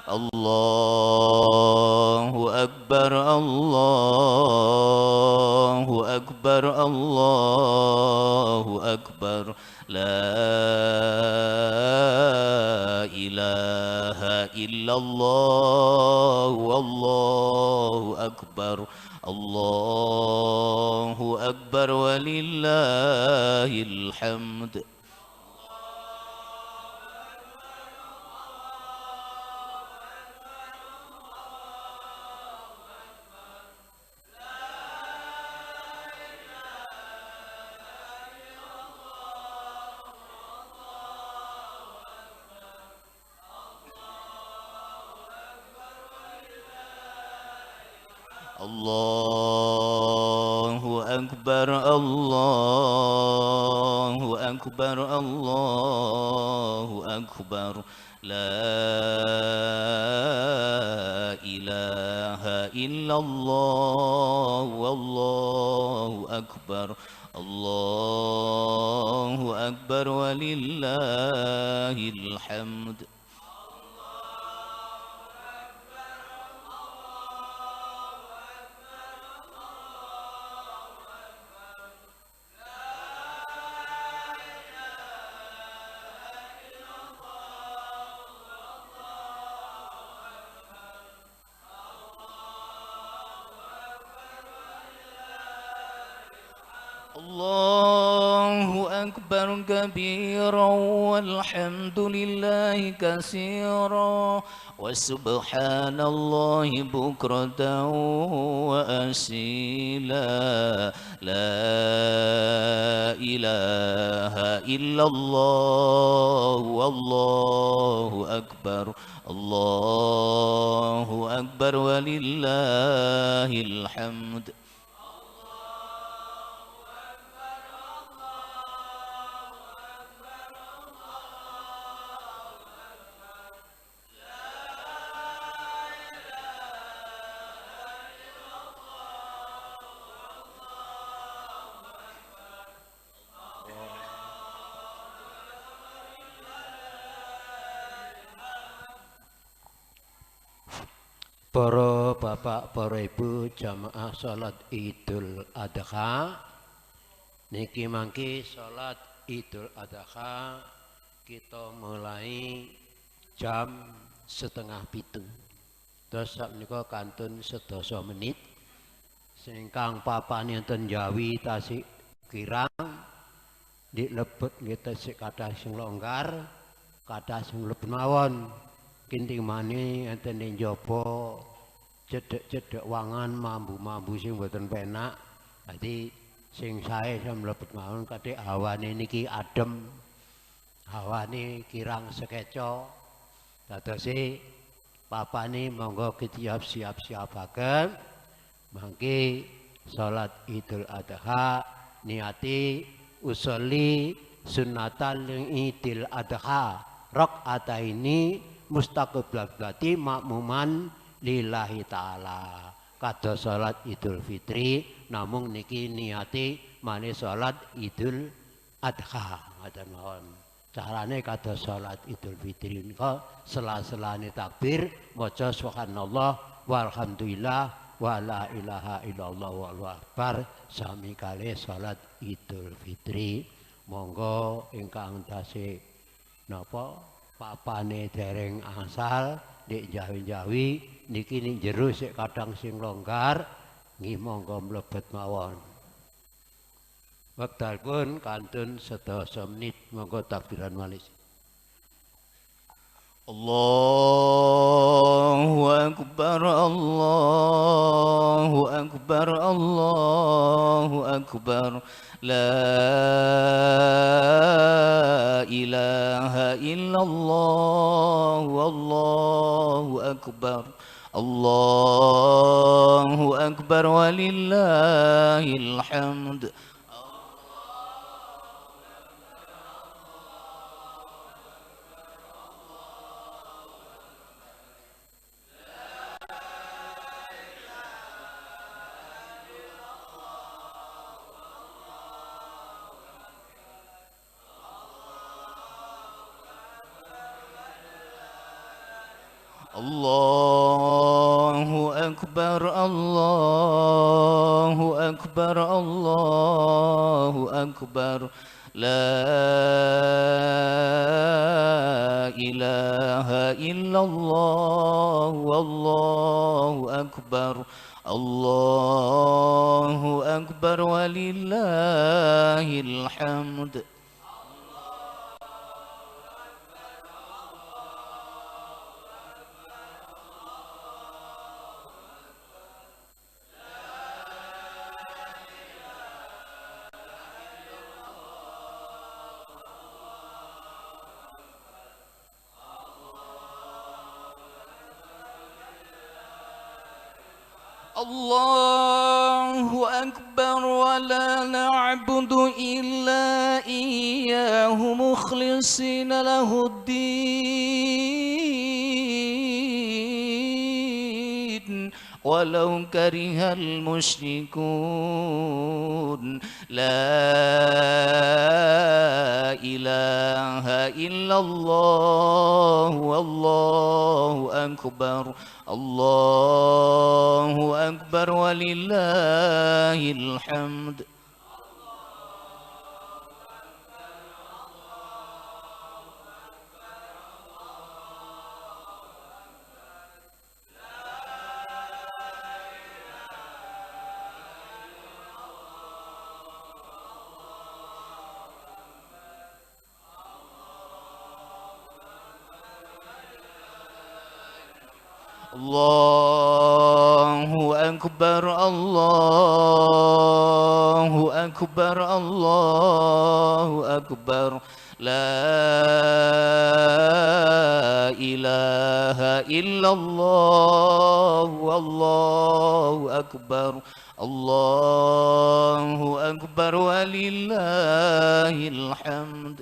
الله أكبر الله أكبر الله أكبر لا إله إلا الله والله أكبر الله أكبر ولله الحمد الله أكبر الله أكبر الله أكبر لا إله إلا الله والله أكبر الله أكبر ولله الحمد الله أكبر كبيرا والحمد لله كثيرا وسبحان الله بكرة وأصيلا لا إله إلا الله والله أكبر الله أكبر ولله الحمد Para bapak, para ibu jamaah salat Idul Adha niki mangki salat Idul Adha kita mulai jam 6:30. Terus sakmenika kantun 10 menit. Sing kang papane enten Jawi Tasik Kirang dilebet nggih tasik kathah sing longgar, kathah sing mlebet mawon. Kinting mani enten ing njaba cedhek-cedhek wangan mambu-mambu sing mboten penak. Dadi sing sae sing mlebet mawon kadhe hawane niki adem. Hawane kirang sekeca. Dadose papane monggo siap-siapaken mangke salat Idul Adha niati usolli sunnatal Idul Adha rakaataini mustaqbilatlati makmuman lillahi ta'ala. Kados salat Idul Fitri namung niki niati mane salat Idul Adha ngoten mawon. Carane kados salat Idul Fitri nika sela-selane takbir maca subhanallah walhamdulillah wa la ilaha illallah wallahu akbar sami kalih salat Idul Fitri. Monggo ingkang tasih napa papane dereng asal dik Jawi-Jawi niki ning jero sik kadang sing longgar nggih monggo mlebet mawon. Wektalipun kantun 10 menit monggo takbiran malis. Allahu Akbar Allahu Akbar Allahu Akbar La ilaha illallah wallahu akbar Allahu akbar walillahil hamd. الله أكبر الله أكبر الله أكبر لا إله إلا الله والله أكبر الله أكبر ولله الحمد الله أكبر ولا نعبد إلا إياه مخلصين له الدين ولو كره المشركون لا إله إلا الله والله أكبر الله أكبر ولله الحمد الله أكبر الله أكبر الله أكبر لا إله إلا الله والله أكبر الله أكبر ولله الحمد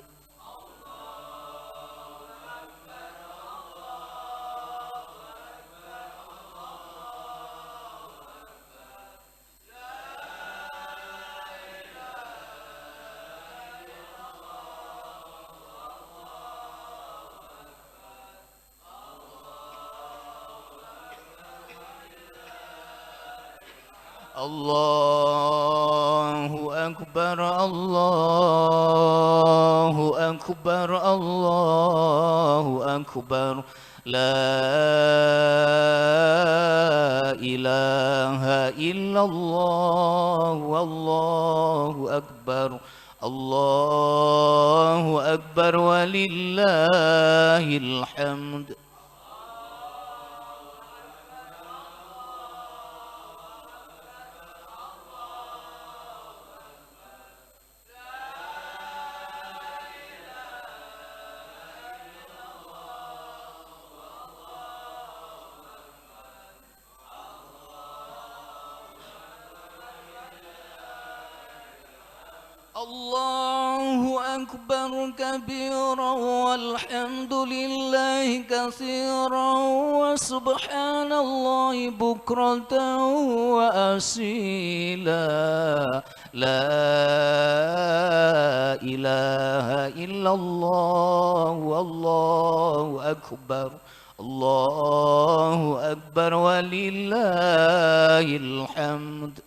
الله أكبر الله أكبر الله أكبر لا إله إلا الله والله أكبر الله أكبر ولله الحمد الله أكبر كبيرا والحمد لله كثيرا وسبحان الله بكرة وأصيلا لا إله إلا الله والله أكبر الله أكبر ولله الحمد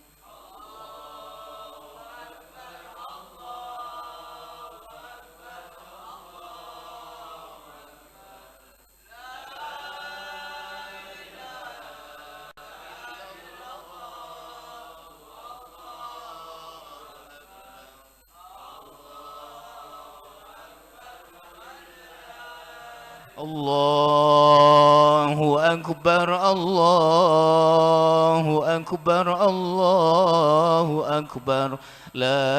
الله أكبر الله أكبر الله أكبر لا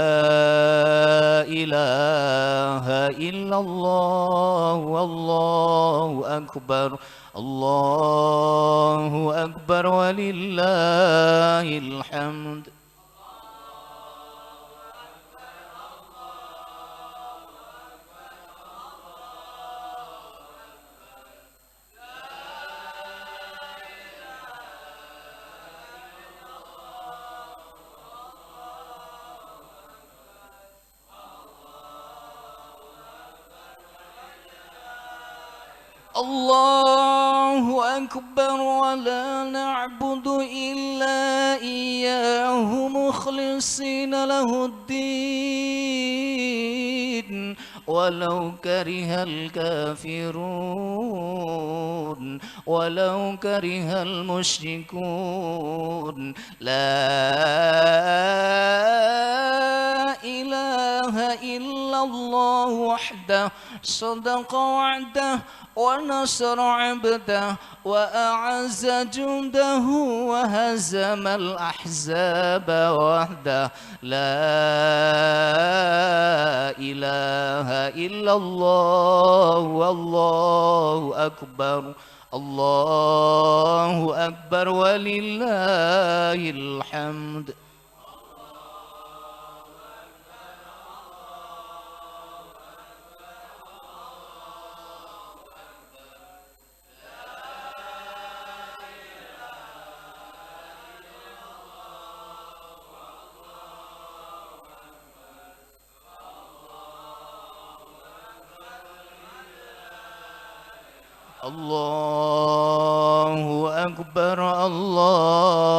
إله إلا الله والله أكبر الله أكبر ولله الحمد الله أكبر ولا نعبد إلا إياه مخلصين له الدين ولو كره الكافرون ولو كره المشركون لا إله إلا الله وحده صدق وعده ونصر عبده وأعز جنده وهزم الأحزاب وحده لا إله إلا الله والله أكبر الله أكبر ولله الحمد الله أكبر الله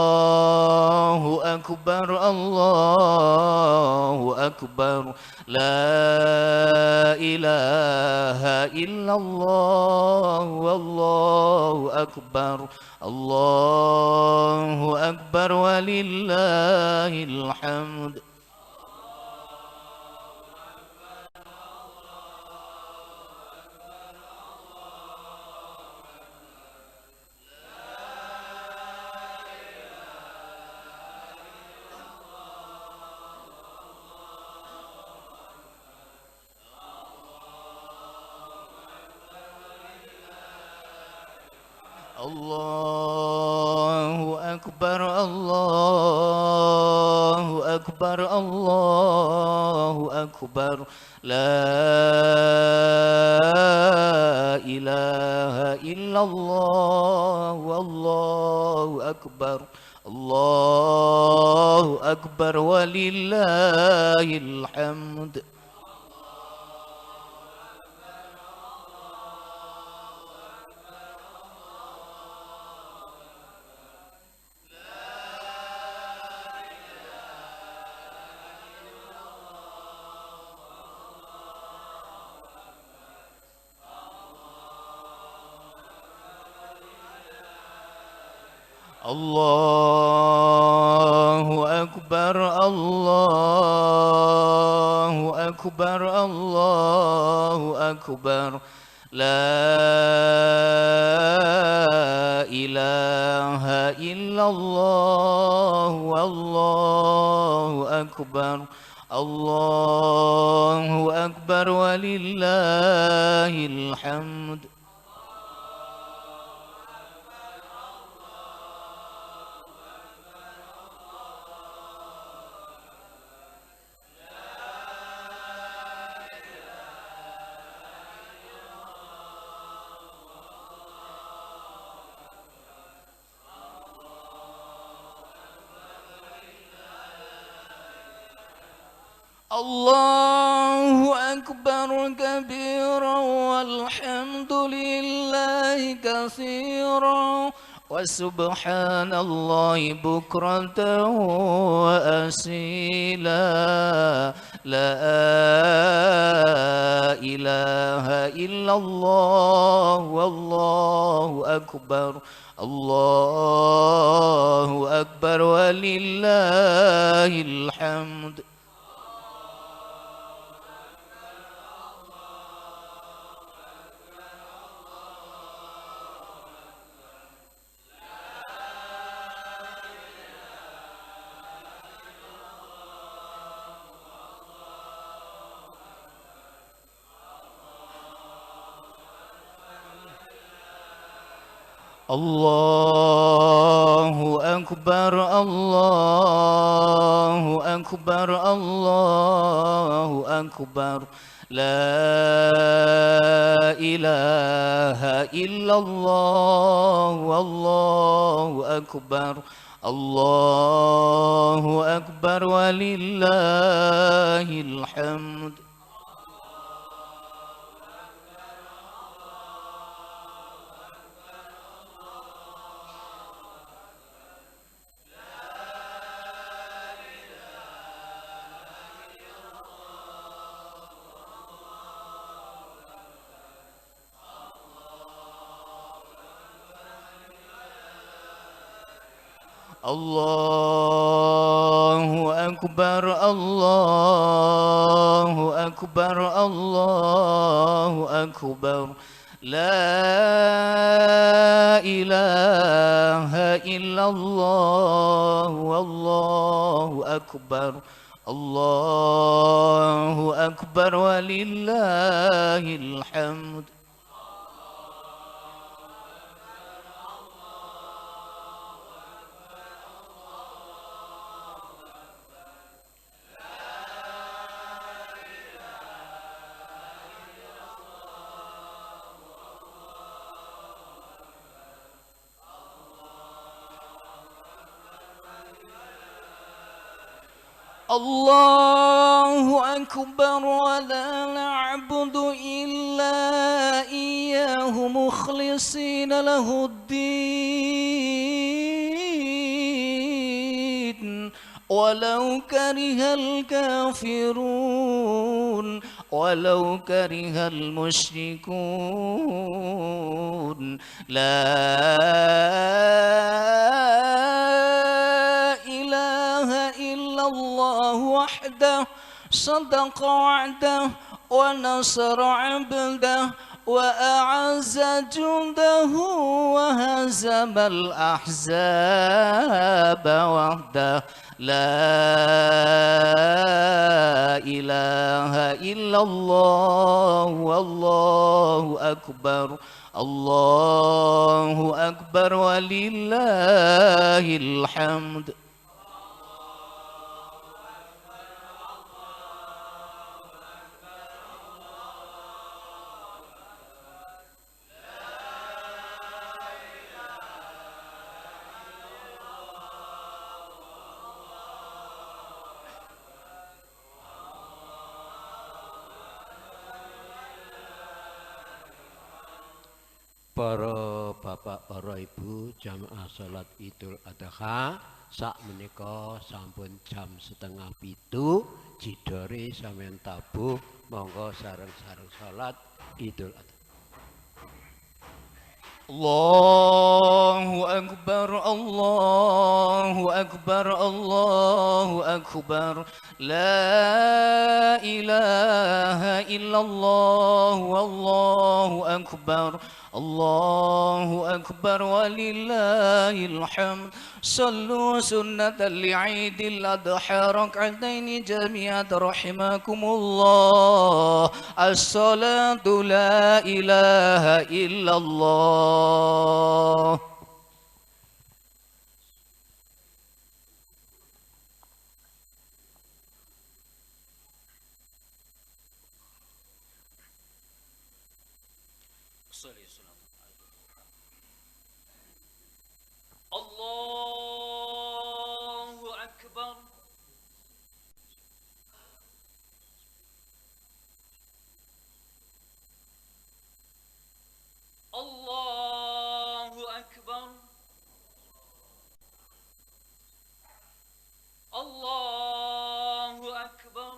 أكبر الله أكبر لا إله إلا الله والله أكبر الله أكبر ولله الحمد الله أكبر الله أكبر الله أكبر لا إله إلا الله والله أكبر الله أكبر ولله الحمد الله أكبر الله أكبر الله أكبر لا إله إلا الله والله أكبر الله أكبر ولله الحمد الله أكبر كبيرا والحمد لله كثيرا وسبحان الله بكرة وأصيلا لا إله إلا الله والله أكبر الله أكبر ولله الحمد الله أكبر الله أكبر الله أكبر لا إله إلا الله والله أكبر الله أكبر ولله الحمد الله أكبر الله أكبر الله أكبر لا إله إلا الله والله أكبر الله أكبر ولله الحمد. الله أكبر ولا نعبد إلا إياه مخلصين له الدين ولو كره الكافرون ولو كره المشركون لا الله وحده صدق وعده ونصر عبده وأعز جنده وهزم الأحزاب وحده لا إله إلا الله والله أكبر الله أكبر ولله الحمد. Para bapak, para ibu, jamaah salat Idul Adha sak menika sampun jam 6:30 jidore sampeyan tabuh monggo sareng-sareng salat Idul Adha. الله أكبر الله أكبر الله أكبر لا إله إلا الله والله أكبر الله أكبر ولله الحمد. صلوا سنة لعيد الأضحى ركعتين جميعا رحمكم الله. الصلاة لا إله إلا الله. الله أكبر الله أكبر الله أكبر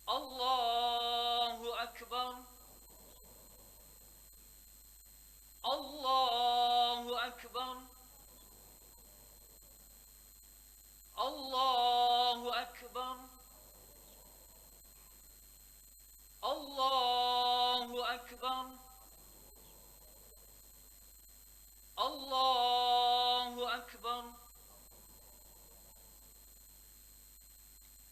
الله أكبر الله أكبر الله أكبر الله أكبر الله أكبر.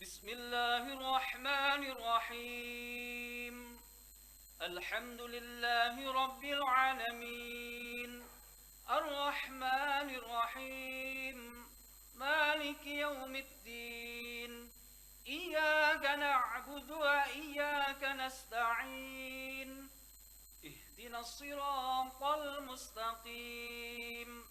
بسم الله الرحمن الرحيم. الحمد لله رب العالمين الرحمن الرحيم مالك يوم الدين إياك نعبد وإياك نستعين اهدنا الصراط المستقيم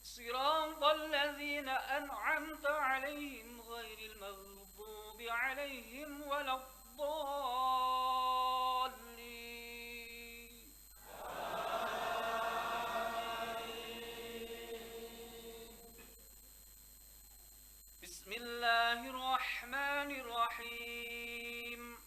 صراط الذين أنعمت عليهم غير المغضوب عليهم ولا الضالين. بسم الله الرحمن الرحيم.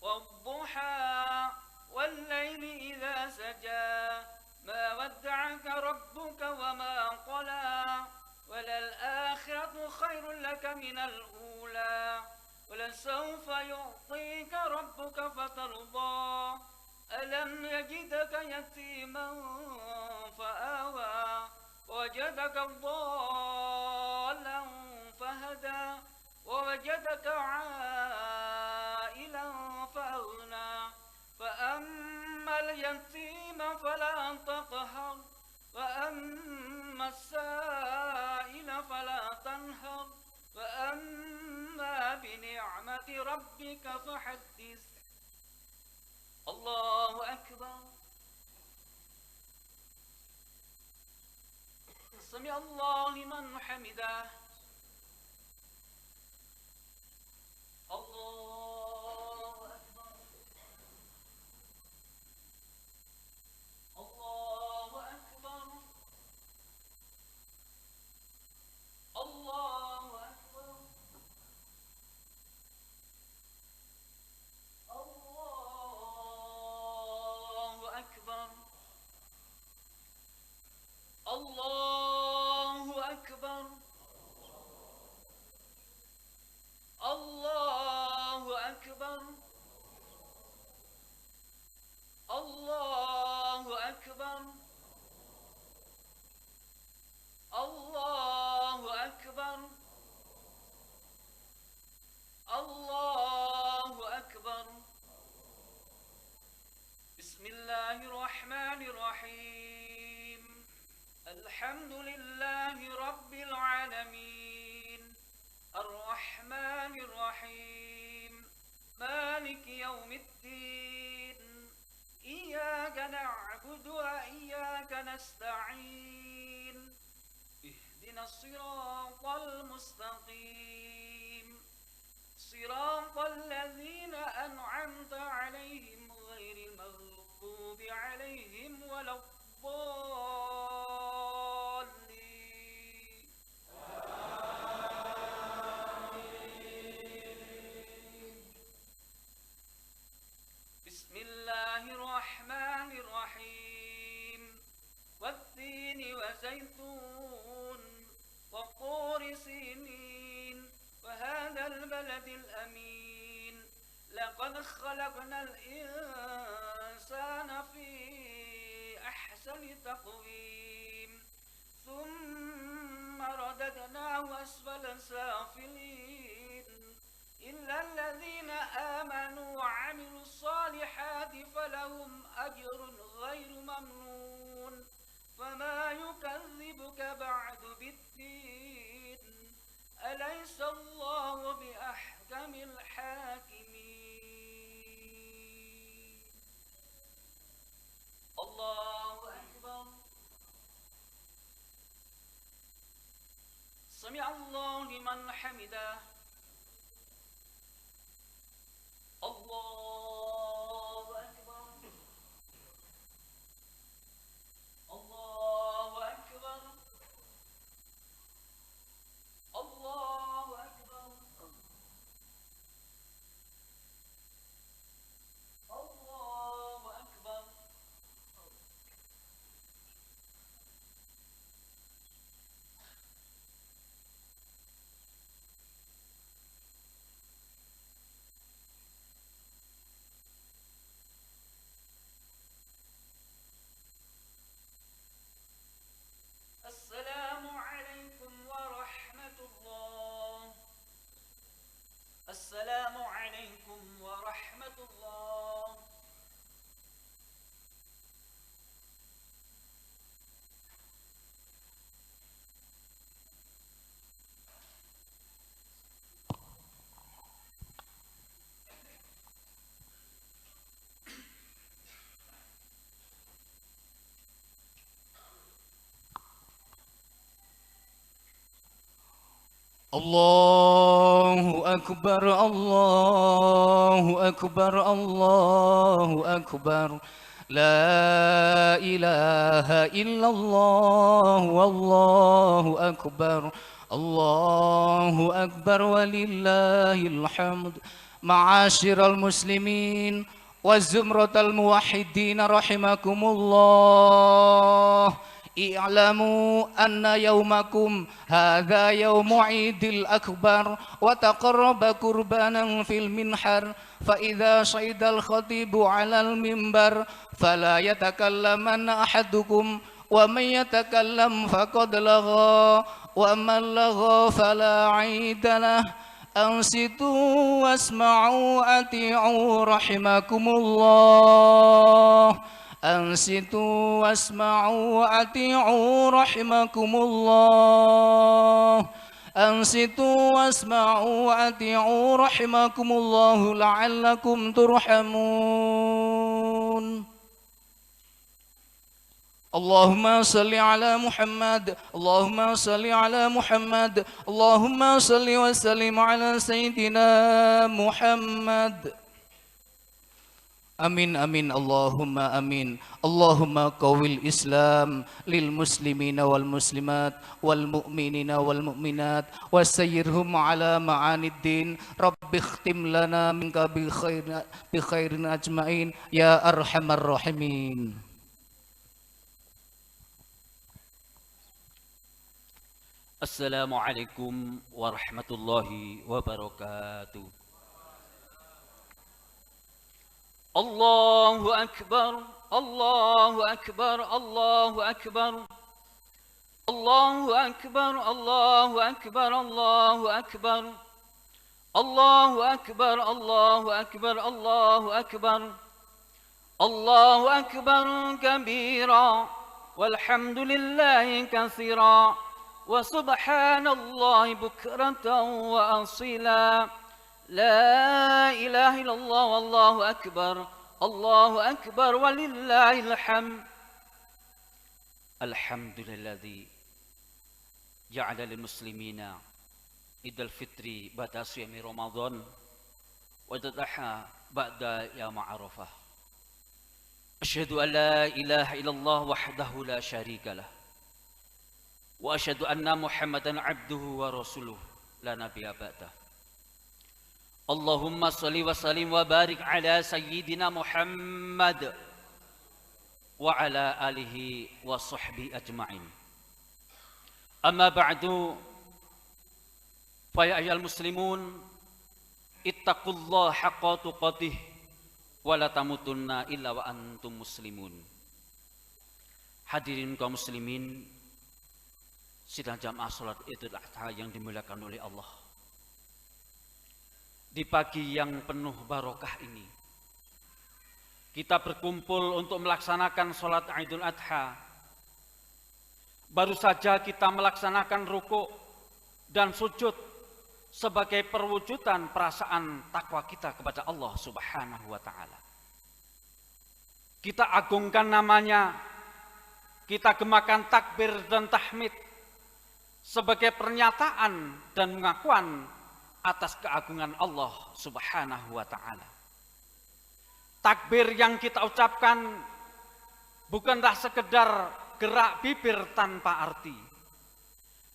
والضحى والليل إذا سجى ما ودعك ربك وما قلى وللآخرة خير لك من الأولى ولسوف يعطيك ربك فترضى ألم يجدك يتيما فآوى ووجدك ضالا فهدى ووجدك عائلا فأغنى فأما اليتيم فلا تقهر وأما السائل فلا تنهر وأما بنعمة ربك فحدث. الله أكبر. سمع الله لمن حمده. الله أكبر. الله أكبر. الله أكبر. الله أكبر. الله أكبر. الله أكبر. الله أكبر. الله أكبر. الله أكبر. بسم الله الرحمن الرحيم. الحمد لله رب العالمين الرحمن الرحيم مالك يوم الدين إياك نعبد وإياك نستعين اهدنا الصراط المستقيم صراط الذين أنعمت عليهم غير المغضوب عليهم ولا الضالين. بسم الله الرحمن الرحيم والتين وزيتون وطور سينين وهذا البلد الأمين لقد خلقنا الإنسان في أحسن تقويم ثم رددناه أسفل سافلين إلا الذين آمنوا وعملوا الصالحات فلهم أجر غير ممنون فما يكذبك بعد بالدين أليس الله بأحكم الحاكمين. الله أكبر. سمع الله لمن حمده. الله أكبر. الله أكبر. الله أكبر. الله أكبر. السلام عليكم ورحمة الله. السلام عليكم ورحمة الله. الله أكبر الله أكبر الله أكبر لا إله إلا الله والله أكبر الله أكبر ولله الحمد. معاشر المسلمين وزمرة الموحدين رحمكم الله اعلموا أن يومكم هذا يوم عيد الأكبر وتقرب قربانا في المنحر فإذا صعد الخطيب على المنبر فلا يتكلمن أحدكم ومن يتكلم فقد لغى ومن لغى فلا عيد له أنصتوا واسمعوا وأطيعوا رحمكم الله أنصتوا واسمعوا وأطيعوا رحمكم الله أنصتوا واسمعوا وأطيعوا رحمكم الله لعلكم ترحمون اللهم صل على محمد اللهم صل على محمد اللهم صل وسلم على سيدنا محمد Amin amin Allahumma amin. Allahumma qawil Islam lil muslimina wal muslimat wal mu'minina wal mu'minat wasayyirhum ala ma'anid din. Rabbi ikhtim lana minka bi khairin ajma'in ya arhamar rahimin. Assalamualaikum warahmatullahi wabarakatuh. Allahu Akbar, Allahu Akbar, Allahu Akbar, Allahu Akbar, Allahu Akbar, Allahu Akbar, Allahu Akbar, Allahu Akbar, Allahu Akbar, Allahu Akbar kabira, walhamdulillahi katsira, wa subhanallahi bukratan wa asila. La ilaha illallah wallahu akbar, Allahu akbar walillahil hamd. Alhamdulilladzi ja'ala lil muslimina Idul Fitri ba'da siyami Ramadan wa tadha ba'da yaum Arafah. Asyhadu an la ilaha illallah wahdahu la syarika lah. Wa asyhadu anna Muhammadan abduhu wa rasuluh la nabiyya ba'dah. Allahumma salli wa sallim wa barik ala sayyidina Muhammad wa ala alihi wa sahbihi ajma'in. Amma ba'du, fa ya ayyuhal muslimun ittaqullaha haqqa tuqatih wa la tamutunna illa wa antum muslimun. Hadirin kaum muslimin sidang jamaah salat Idul Adha yang dimuliakan oleh Allah. Di pagi yang penuh barokah ini, kita berkumpul untuk melaksanakan sholat Idul Adha. Baru saja kita melaksanakan rukuk dan sujud sebagai perwujudan perasaan takwa kita kepada Allah Subhanahu wa Ta'ala. Kita agungkan namanya, kita gemakan takbir dan tahmid sebagai pernyataan dan pengakuan atas keagungan Allah Subhanahu wa Ta'ala. Takbir yang kita ucapkan bukanlah sekedar gerak bibir tanpa arti,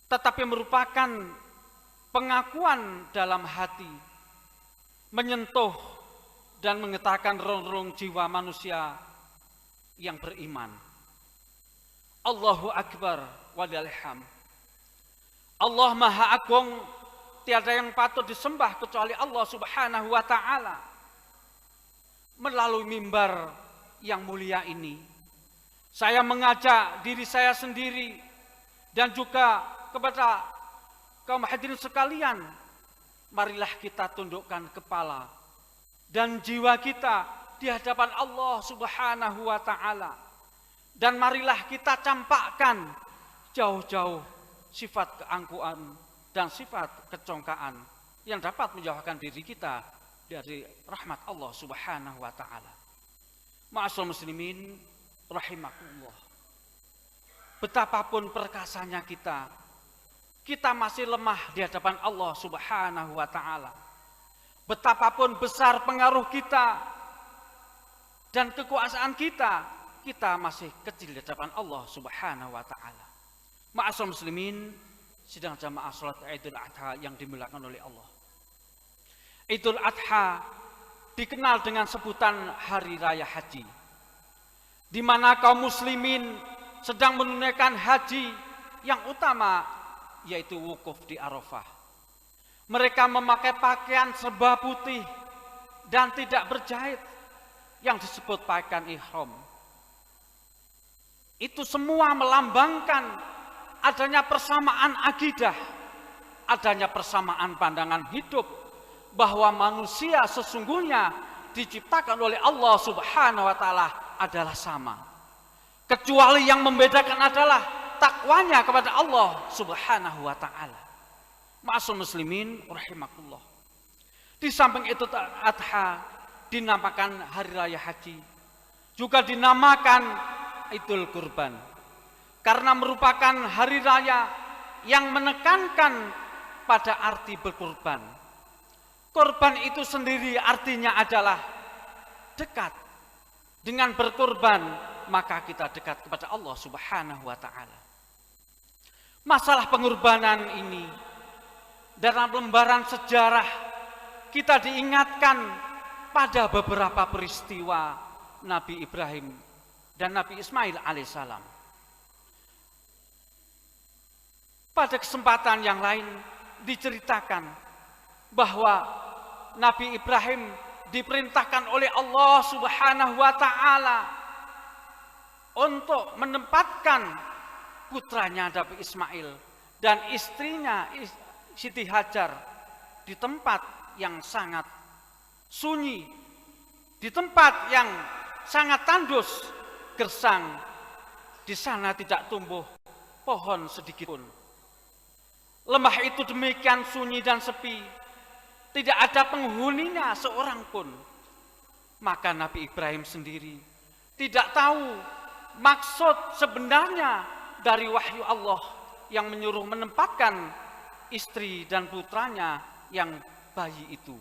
tetapi merupakan pengakuan dalam hati, menyentuh dan menggetarkan relung-relung jiwa manusia yang beriman. Allahu Akbar walillahil hamd. Allah Maha Agung, tiada yang patut disembah kecuali Allah Subhanahu wa Ta'ala. Melalui mimbar yang mulia ini, saya mengajak diri saya sendiri dan juga kepada kaum hadirin sekalian, marilah kita tundukkan kepala dan jiwa kita di hadapan Allah Subhanahu wa Ta'ala, dan marilah kita campakkan jauh-jauh sifat keangkuhan dan sifat kecongkaan yang dapat menjauhkan diri kita dari rahmat Allah Subhanahu wa Ta'ala. Ma'asyiral muslimin rahimakumullah. Betapapun perkasanya kita masih lemah di hadapan Allah Subhanahu wa Ta'ala. Betapapun besar pengaruh kita dan kekuasaan kita masih kecil di hadapan Allah Subhanahu wa Ta'ala. Ma'asyiral muslimin sidang jamaah salat Idul Adha yang dimuliakan oleh Allah. Idul Adha dikenal dengan sebutan Hari Raya Haji, di mana kaum muslimin sedang menunaikan haji yang utama, yaitu wukuf di Arafah. Mereka memakai pakaian serba putih dan tidak berjahit yang disebut pakaian ihram. Itu semua melambangkan adanya persamaan akidah, adanya persamaan pandangan hidup, bahwa manusia sesungguhnya diciptakan oleh Allah Subhanahu wa taala adalah sama. Kecuali yang membedakan adalah takwanya kepada Allah Subhanahu wa taala. Ma'asyiral muslimin rahimakumullah. Di samping itu Adha dinamakan hari raya haji, juga dinamakan Idul Kurban, karena merupakan hari raya yang menekankan pada arti berkurban. Kurban itu sendiri artinya adalah dekat. Dengan berkurban maka kita dekat kepada Allah Subhanahu wa taala. Masalah pengorbanan ini dalam lembaran sejarah kita diingatkan pada beberapa peristiwa Nabi Ibrahim dan Nabi Ismail alaihissalam. Pada kesempatan yang lain diceritakan bahwa Nabi Ibrahim diperintahkan oleh Allah Subhanahu wa taala untuk menempatkan putranya Nabi Ismail dan istrinya Siti Hajar di tempat yang sangat sunyi, di tempat yang sangat tandus, gersang. Di sana tidak tumbuh pohon sedikit pun. Lembah itu demikian sunyi dan sepi, tidak ada penghuninya seorang pun. Maka Nabi Ibrahim sendiri tidak tahu maksud sebenarnya dari wahyu Allah yang menyuruh menempatkan istri dan putranya yang bayi itu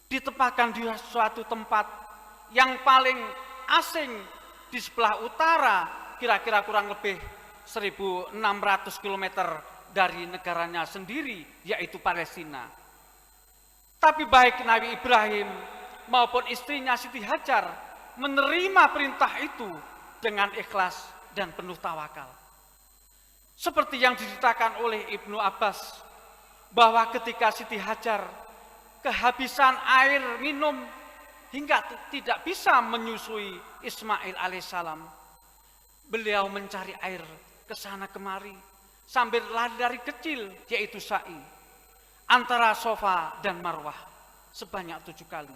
ditempatkan di suatu tempat yang paling asing di sebelah utara, kira-kira kurang lebih 1.600 km dari negaranya sendiri, yaitu Palestina. Tapi baik Nabi Ibrahim maupun istrinya Siti Hajar menerima perintah itu dengan ikhlas dan penuh tawakal. Seperti yang diceritakan oleh Ibnu Abbas, bahwa ketika Siti Hajar kehabisan air minum hingga tidak bisa menyusui Ismail alaihissalam, beliau mencari air ke sana kemari sambil lari dari kecil, yaitu sa'i antara Safa dan Marwah sebanyak 7 kali.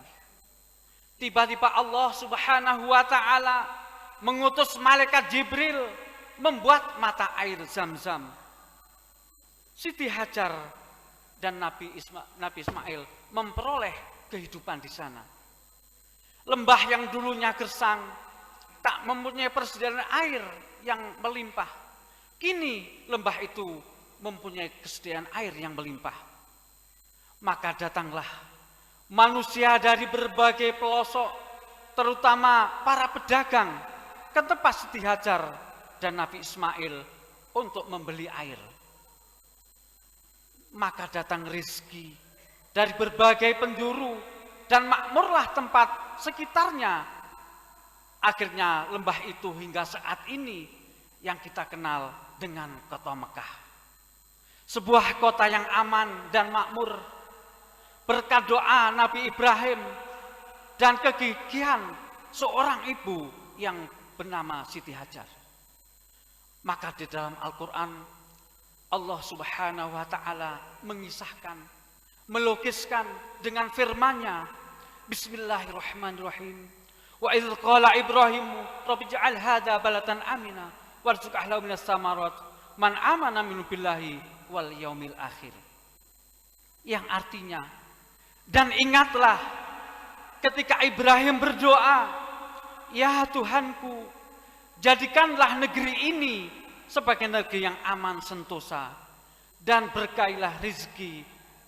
Tiba-tiba Allah Subhanahu wa taala mengutus malaikat Jibril membuat mata air Zam-Zam. Siti Hajar dan Nabi Ismail memperoleh kehidupan di sana. Lembah yang dulunya gersang, tak mempunyai persediaan air yang melimpah, kini lembah itu mempunyai kesediaan air yang melimpah. Maka datanglah manusia dari berbagai pelosok, terutama para pedagang, ke tempat Siti Hajar dan Nabi Ismail untuk membeli air. Maka datang rezeki dari berbagai penjuru dan makmurlah tempat sekitarnya. Akhirnya lembah itu hingga saat ini yang kita kenal dengan kota Mekah. Sebuah kota yang aman dan makmur berkat doa Nabi Ibrahim dan kegigihan seorang ibu yang bernama Siti Hajar. Maka di dalam Al-Quran Allah Subhanahu wa taala mengisahkan, melukiskan dengan firman-Nya, Bismillahirrahmanirrahim. Wa idz qala Ibrahim rabbi ij'al hadza balatan amina warzuq ahlahu minas samarat man amana min billahi wal yaumil akhir. Yang artinya, dan ingatlah ketika Ibrahim berdoa, ya Tuhanku, jadikanlah negeri ini sebagai negeri yang aman sentosa dan berkailah rezeki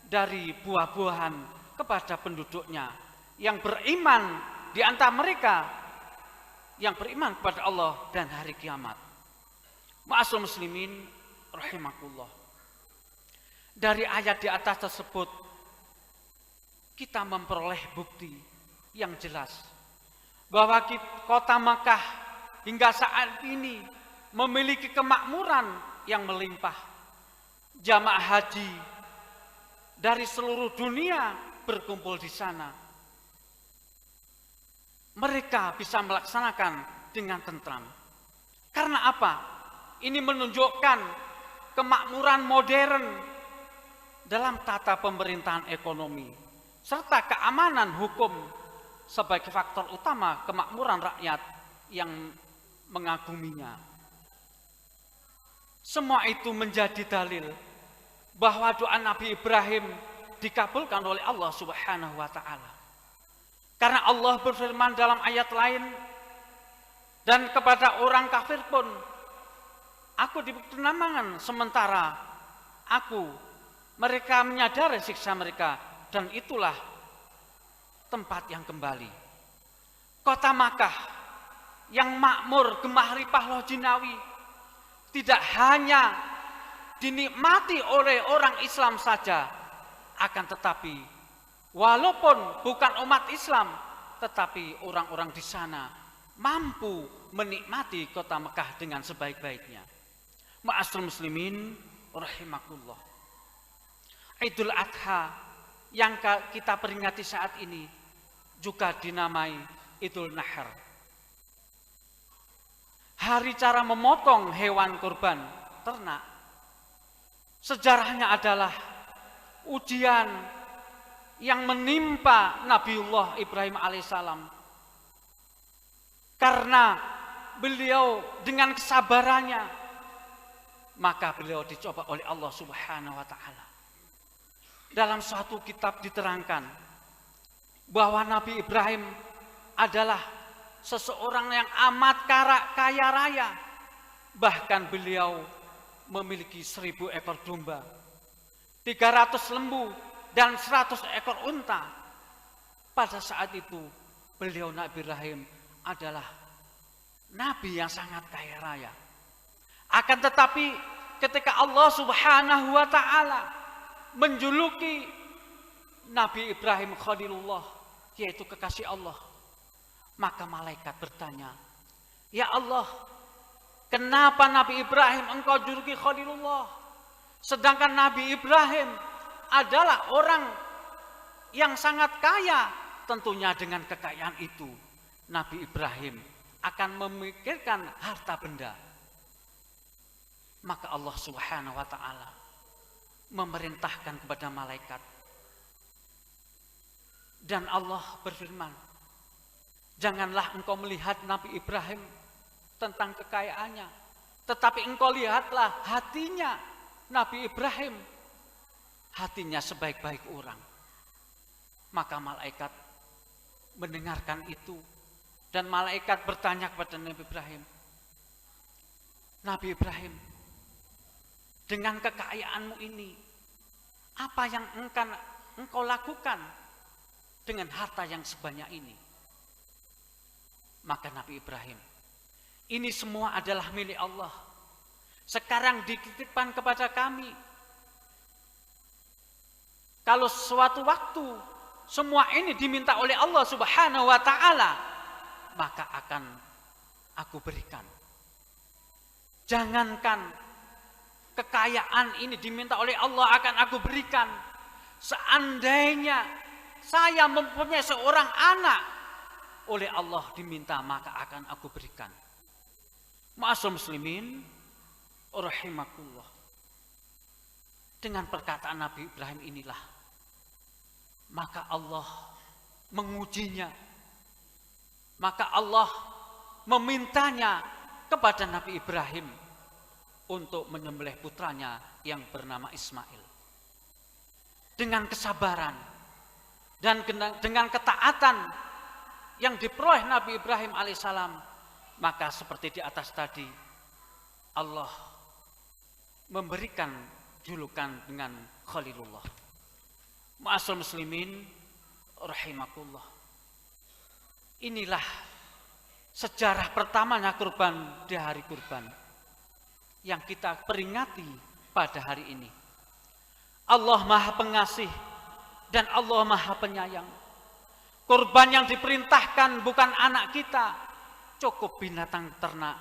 dari buah-buahan kepada penduduknya yang beriman di antara mereka yang beriman kepada Allah dan hari kiamat. Ma'asyiral muslimin rahimakumullah. Dari ayat di atas tersebut kita memperoleh bukti yang jelas bahwa kota Makkah hingga saat ini memiliki kemakmuran yang melimpah. Jamaah haji dari seluruh dunia berkumpul di sana. Mereka bisa melaksanakan dengan tentram. Karena apa? Ini menunjukkan kemakmuran modern dalam tata pemerintahan ekonomi serta keamanan hukum sebagai faktor utama kemakmuran rakyat yang mengaguminya. Semua itu menjadi dalil bahwa doa Nabi Ibrahim dikabulkan oleh Allah Subhanahu wa taala. Karena Allah berfirman dalam ayat lain, dan kepada orang kafir pun aku diberi ketenangan sementara mereka menyadari siksa mereka, dan itulah tempat yang kembali. Kota Makkah yang makmur gemah ripah loh jinawi tidak hanya dinikmati oleh orang Islam saja, akan tetapi walaupun bukan umat Islam, tetapi orang-orang di sana mampu menikmati kota Mekah dengan sebaik-baiknya. Ma'asyiral muslimin rahimakumullah. Idul Adha yang kita peringati saat ini juga dinamai Idul Nahr. Hari cara memotong hewan kurban ternak. Sejarahnya adalah ujian yang menimpa Nabiullah Ibrahim alaihissalam. Karena beliau dengan kesabarannya, maka beliau dicoba oleh Allah Subhanahu wa taala. Dalam suatu kitab diterangkan bahwa Nabi Ibrahim adalah seseorang yang amat kaya raya. Bahkan beliau memiliki 1000 ekor domba, 300 lembu, dan 100 ekor unta. Pada saat itu beliau Nabi Ibrahim adalah nabi yang sangat kaya raya. Akan tetapi ketika Allah Subhanahu wa taala menjuluki Nabi Ibrahim Khalilullah, yaitu kekasih Allah, maka malaikat bertanya, "Ya Allah, kenapa Nabi Ibrahim engkau juluki Khalilullah? Sedangkan Nabi Ibrahim adalah orang yang sangat kaya." Tentunya dengan kekayaan itu Nabi Ibrahim akan memikirkan harta benda. Maka Allah Subhanahu wa taala memerintahkan kepada malaikat, dan Allah berfirman, "Janganlah engkau melihat Nabi Ibrahim tentang kekayaannya, tetapi engkau lihatlah hatinya Nabi Ibrahim, hatinya sebaik-baik orang." Maka malaikat mendengarkan itu, dan malaikat bertanya kepada Nabi Ibrahim, "Nabi Ibrahim, dengan kekayaanmu ini, apa yang engkau lakukan dengan harta yang sebanyak ini?" Maka Nabi Ibrahim, "Ini semua adalah milik Allah. Sekarang dititipkan kepada kami. Kalau suatu waktu semua ini diminta oleh Allah Subhanahu wa taala, maka akan aku berikan. Jangankan kekayaan ini diminta oleh Allah, akan aku berikan. Seandainya saya mempunyai seorang anak, oleh Allah diminta, maka akan aku berikan." Ma'asyiral muslimin rahimakumullah. Dengan perkataan Nabi Ibrahim inilah, maka Allah mengujinya. Maka Allah memintanya kepada Nabi Ibrahim untuk menyembelih putranya yang bernama Ismail. Dengan kesabaran dan dengan ketaatan yang diperoleh Nabi Ibrahim alaihissalam, maka seperti di atas tadi, Allah memberikan julukan dengan Khalilullah. Ma'asyiral muslimin rahimakumullah. Inilah sejarah pertamanya kurban di hari kurban yang kita peringati pada hari ini. Allah Maha Pengasih dan Allah Maha Penyayang. Kurban yang diperintahkan bukan anak kita, cukup binatang ternak,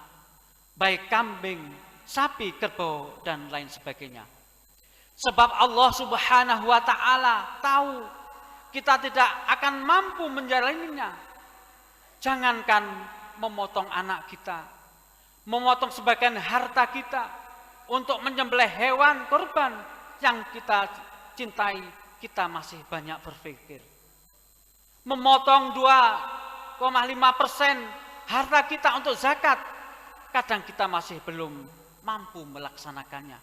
baik kambing, sapi, kerbau, dan lain sebagainya. Sebab Allah Subhanahu wa Ta'ala tahu kita tidak akan mampu menjalaninya. Jangankan memotong anak kita, memotong sebagian harta kita untuk menyembelih hewan kurban yang kita cintai, kita masih banyak berpikir. Memotong 2,5% harta kita untuk zakat, kadang kita masih belum mampu melaksanakannya.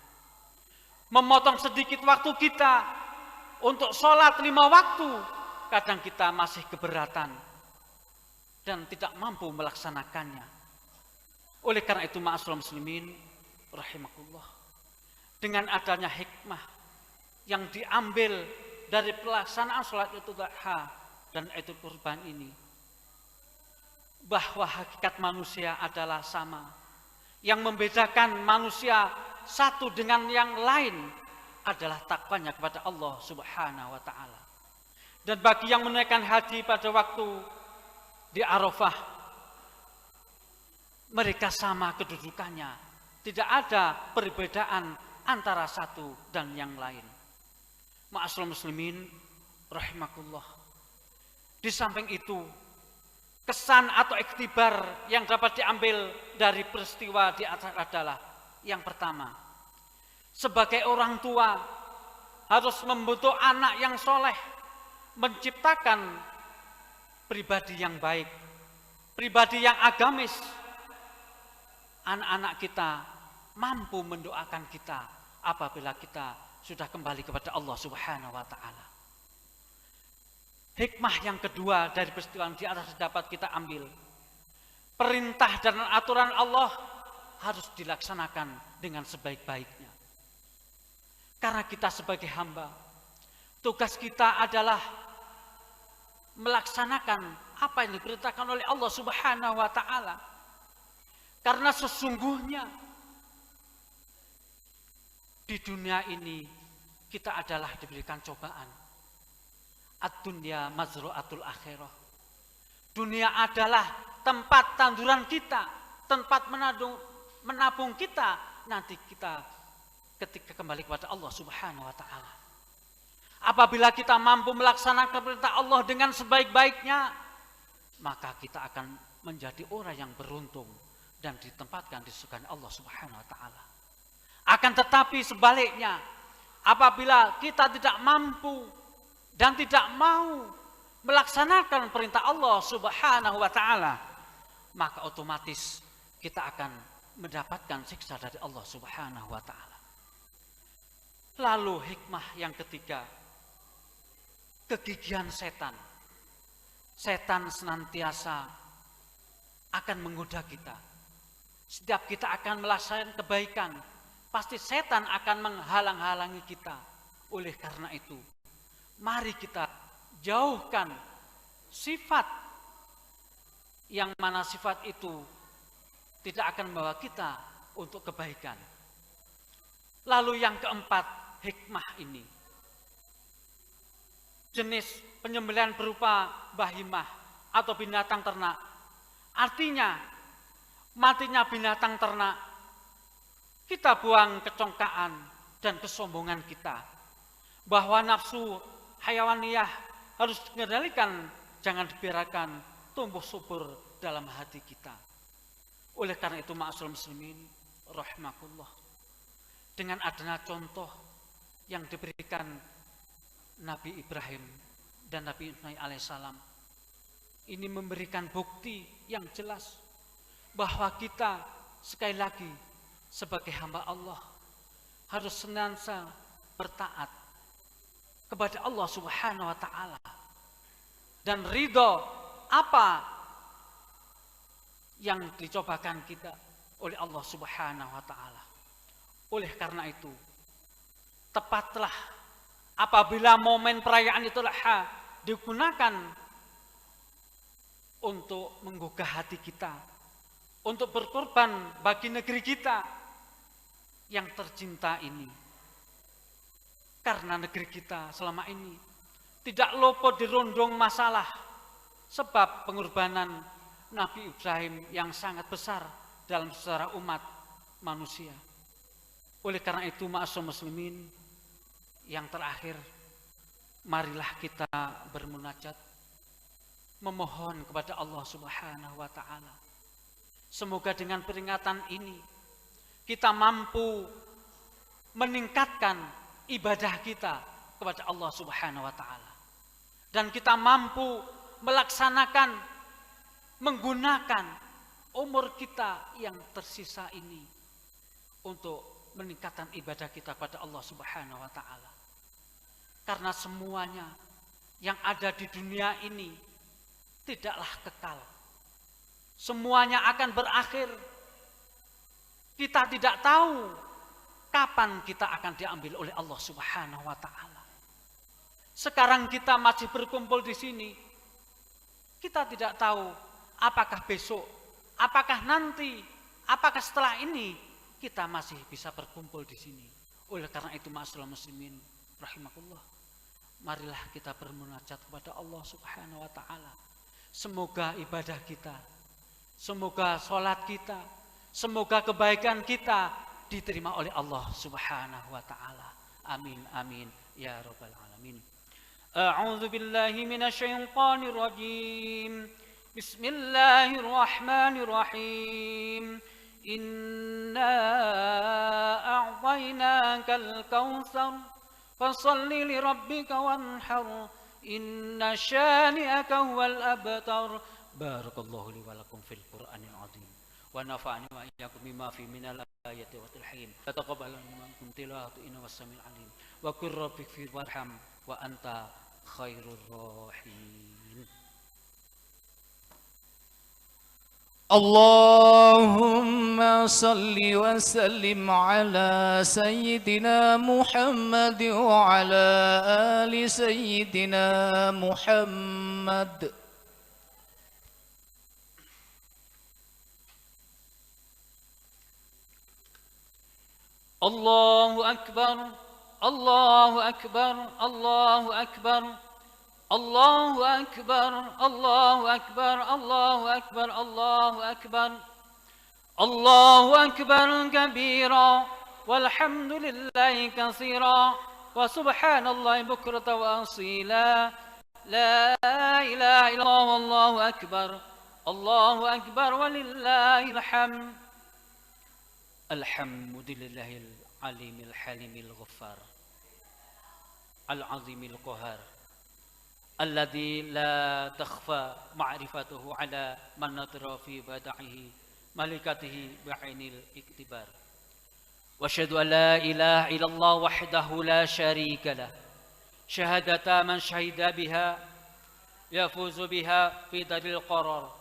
Memotong sedikit waktu kita untuk sholat 5 waktu, kadang kita masih keberatan dan tidak mampu melaksanakannya. Oleh karena itu, ma'asyiral muslimin rahimakumullah, dengan adanya hikmah yang diambil dari pelaksanaan sholat Idul Adha dan Idul Kurban ini, bahwa hakikat manusia adalah sama. Yang membedakan manusia satu dengan yang lain adalah takwanya kepada Allah Subhanahu wa Ta'ala. Dan bagi yang menunaikan haji pada waktu di Arafah, mereka sama kedudukannya, tidak ada perbedaan antara satu dan yang lain. Ma'asyiral muslimin rahimakumullah, di samping itu, kesan atau iktibar yang dapat diambil dari peristiwa di atas adalah, yang pertama, sebagai orang tua harus membentuk anak yang soleh, menciptakan pribadi yang baik, pribadi yang agamis. Anak-anak kita mampu mendoakan kita apabila kita sudah kembali kepada Allah Subhanahu wa Ta'ala. Hikmah yang kedua dari peristiwa yang di atas dapat kita ambil, perintah dan aturan Allah harus dilaksanakan dengan sebaik-baiknya. Karena kita sebagai hamba, tugas kita adalah melaksanakan apa yang diperintahkan oleh Allah Subhanahu wa Ta'ala. Karena sesungguhnya di dunia ini kita adalah diberikan cobaan. Ad-dunya mazru'atul akhirah. Dunia adalah tempat tanduran kita, tempat menabung kita nanti kita ketika kembali kepada Allah Subhanahu wa Ta'ala. Apabila kita mampu melaksanakan perintah Allah dengan sebaik-baiknya, maka kita akan menjadi orang yang beruntung dan ditempatkan di surga Allah Subhanahu wa Ta'ala. Akan tetapi sebaliknya, apabila kita tidak mampu dan tidak mau melaksanakan perintah Allah Subhanahu wa Ta'ala, maka otomatis kita akan mendapatkan siksa dari Allah Subhanahu wa Ta'ala. Lalu hikmah yang ketiga, kegigihan setan. Setan senantiasa akan menggoda kita. Setiap kita akan melaksanakan kebaikan, pasti setan akan menghalang-halangi kita. Oleh karena itu, mari kita jauhkan sifat yang mana sifat itu tidak akan membawa kita untuk kebaikan. Lalu yang keempat, hikmah ini. Jenis penyembelihan berupa bahimah atau binatang ternak. Artinya, matinya binatang ternak, kita buang kecongkaan dan kesombongan kita. Bahwa nafsu hayawaniyah harus dikendalikan, jangan dibiarkan tumbuh subur dalam hati kita. Oleh karena itu, ma'asyiral muslimin rahimakumullah, dengan adanya contoh yang diberikan Nabi Ibrahim dan Nabi Ismail alaihissalam, ini memberikan bukti yang jelas bahwa kita sekali lagi sebagai hamba Allah harus senantiasa bertaat kepada Allah Subhanahu wa Ta'ala dan ridho apa yang dicobakan kita oleh Allah Subhanahu wa Ta'ala. Oleh karena itu, tepatlah apabila momen perayaan Idul Adha digunakan untuk menggugah hati kita, untuk berkorban bagi negeri kita yang tercinta ini. Karena negeri kita selama ini tidak luput dirundung masalah, sebab pengorbanan Nabi Ibrahim yang sangat besar dalam sejarah umat manusia. Oleh karena itu, ma'asyiral muslimin, yang terakhir, marilah kita bermunajat, memohon kepada Allah Subhanahu wa Ta'ala. Semoga dengan peringatan ini kita mampu meningkatkan ibadah kita kepada Allah Subhanahu wa Ta'ala, dan kita mampu melaksanakan, menggunakan umur kita yang tersisa ini untuk meningkatkan ibadah kita kepada Allah Subhanahu wa Ta'ala. Karena semuanya yang ada di dunia ini tidaklah kekal, semuanya akan berakhir. Kita tidak tahu kapan kita akan diambil oleh Allah Subhanahu wa Ta'ala. Sekarang kita masih berkumpul di sini, kita tidak tahu apakah besok, apakah nanti, apakah setelah ini kita masih bisa berkumpul di sini. Oleh karena itu, ma'asyiral muslimin rahimakumullah, marilah kita bermunajat kepada Allah Subhanahu wa Ta'ala. Semoga ibadah kita, semoga sholat kita, semoga kebaikan kita diterima oleh Allah Subhanahu wa Ta'ala. Amin amin ya rabbal alamin. A'udzu billahi minasyaitonir rajim. Bismillahirrahmanirrahim. Inna a'tainakal kautsar fashalli li rabbika wanhar. Inna syani'aka huwal abtar. Barakallahu li wa lakum fil Qur'anil azim. Wa nafa'ani wa iyyakum bima fi minal ayati wa tilhim. Taqabbal minkum tilawatu innahu was-sami'ul alim. Wa qur rabbi fir warham wa anta khairur rahimin. Allahumma salli wa sallim ala sayyidina Muhammad wa ala ali sayyidina Muhammad. Allahu akbar, Allahu akbar, Allahu akbar. Allahu akbar, Allahu akbar, Allahu akbar, Allahu akbar. Allahu akbar kabira walhamdulillahi katsira wa subhanallahi bukratan wa asila. La ilaha illallah wallahu akbar. Allahu akbar walillahil hamd. Alhamdulillahil alimil halimil ghaffar. Al-azimil qahar. Alladzi la takhfa ma'rifatuhu ala man nadra fi bada'ihi malikatihi bi'ainil iktibar. Wa asyhadu an la ilaha illallah wahdahu la syarika lah. Syahadata man syahida biha yafuzu biha fi daril qarar.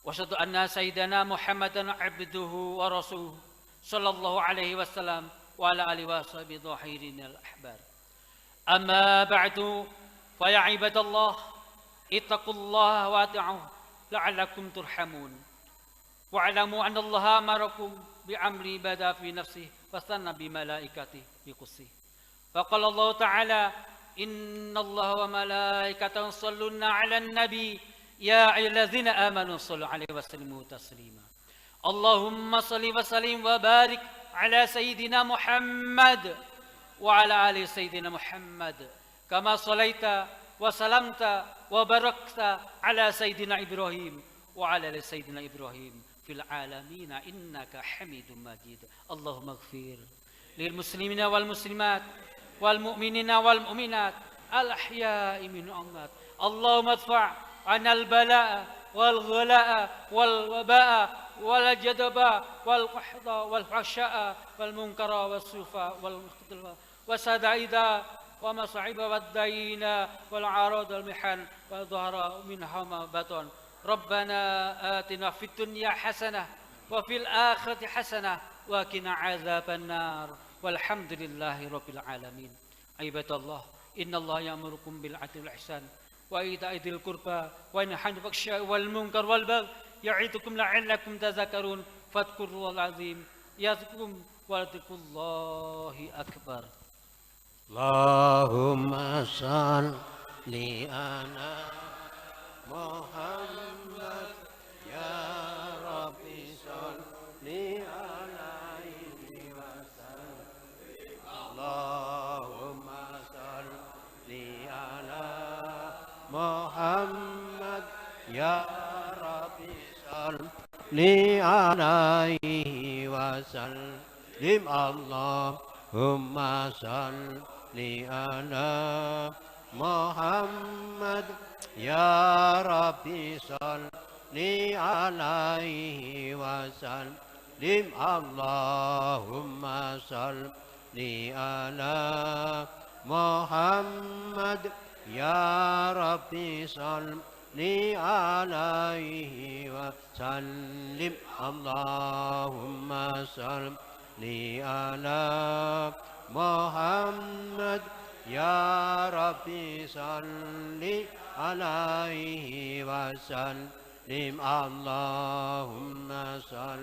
Wa asyhadu anna sayyidana Muhammadan abduhu wa rasuluhu sallallahu alaihi wasallam wa ala alihi wa sahbihi dhahirinal ahbar. Amma ba'du, فيا عباد الله اتقوا الله واتعوه لعلكم ترحمون واعلموا أن الله أمركم بأمر بدأ في نفسه وثنى بملائكته بقدسه فقال الله تعالى إن الله وملائكته يصلون على النبي يا أيها الذين آمنوا صلوا عليه وسلموا تسليما اللهم صل وسلم وبارك على سيدنا محمد وعلى آل سيدنا محمد كما صليت وسلمت وباركت على سيدنا إبراهيم وعلى آل سيدنا إبراهيم في العالمين إنك حميد مجيد اللهم اغفر للمسلمين والمسلمات والمؤمنين والمؤمنات الأحياء من الأموات اللهم ادفع عنا البلاء والغلاء والوباء والجدب والقحط والفحشاء والمنكر والسوء والمختلف والسدائد ومصاعب والدين والعراض والمحن والظهر منها ما بطن ربنا آتنا في الدنيا حسنة وفي الآخرة حسنة وقنا عذاب النار والحمد لله رب العالمين. عباد الله إن الله يأمركم بالعدل والإحسان وإيتاء ذي القربى وينهى عن الفحشاء والمنكر والبغي يعظكم لعلكم تذكرون فاذكروا الله العظيم يذكركم ولذكر الله أكبر. Allahumma salli لأنا محمد يا ربي صل عليه وسلم اللهم صل على محمد يا ربي صل عليه وسلم اللهم صل على محمد يا ربي صل عليه وسلم اللهم صل على محمد يا ربي صل عليه وسلم اللهم صل على محمد يا ربي صل عليه وسلم اللهم صل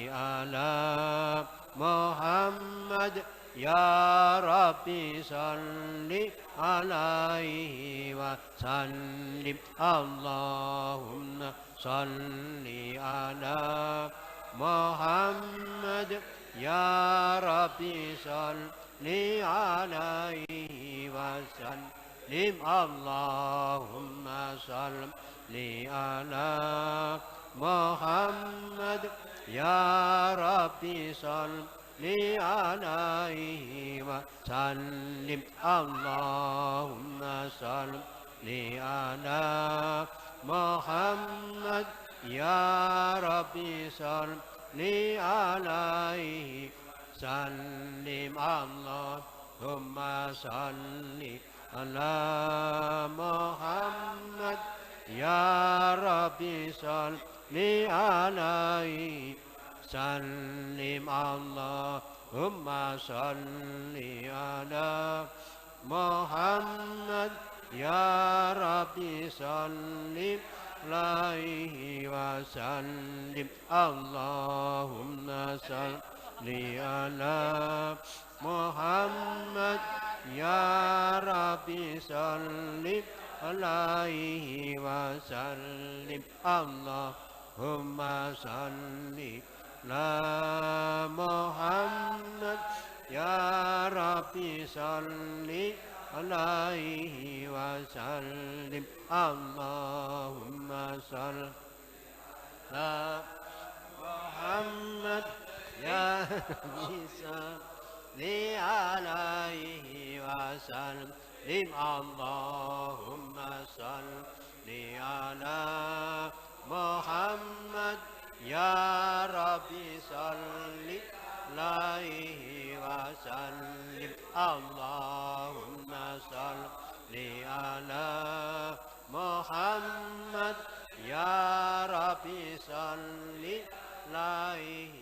على محمد يا ربي صل عليه وسلم اللهم صل على محمد يا ربي صل عليه وسلم اللهم صل على محمد يا ربي صل عليه وسلم اللهم صل على محمد يا ربي صل عليه وسلم اللهم صل على محمد يا ربي صل عليه وسلم اللهم صل على محمد يا ربي صل عليه وسلم اللهم صل على محمد يا ربي صل عليه وسلم اللهم صل على محمد يا ربي صل عليه وسلم اللهم صل على محمد يا ربي صل عليه وسلم اللهم صل على محمد يا ربي صل عليه وسلم اللهم صل على محمد يا ربي صل عليه